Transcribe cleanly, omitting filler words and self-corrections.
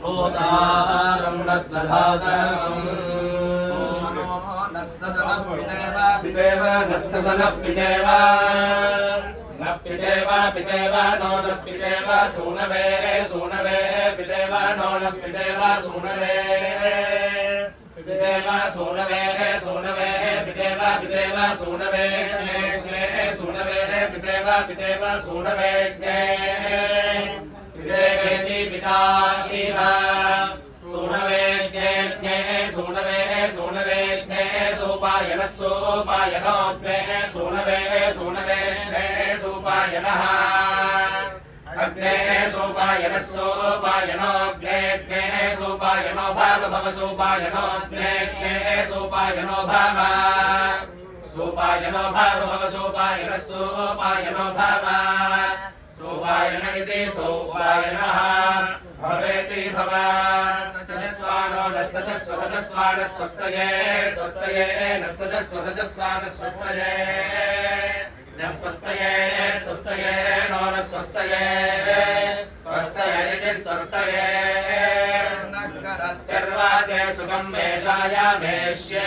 भूतारं रत्नधातरम् पितेव नः पितेव पितेव नो नः पितेव सूनवे पितेव नो नः पितेव सूनवे पितेव सूनवे पितेव सूनवे पितेव सूनवे पितेवेति पिता इव सूनवे सूनवे सोपायनः सोपायनो सूनवे सोपायनः अग्ने सोपायनः सोपायनो सोपायनो भव सोपायनो सोपायनो भव सोपायनो भव सोपायनः सोपायनो भव सोपायन इति सोपायनः भवेति भव सजस्वानो न सजस्वान स्वस्तये न सजस्वान स्वस्तये न स्वस्तये नो न स्वस्तये इति स्वस्तये नगरत्यर्वादे सुखं मेषाय मेष्ये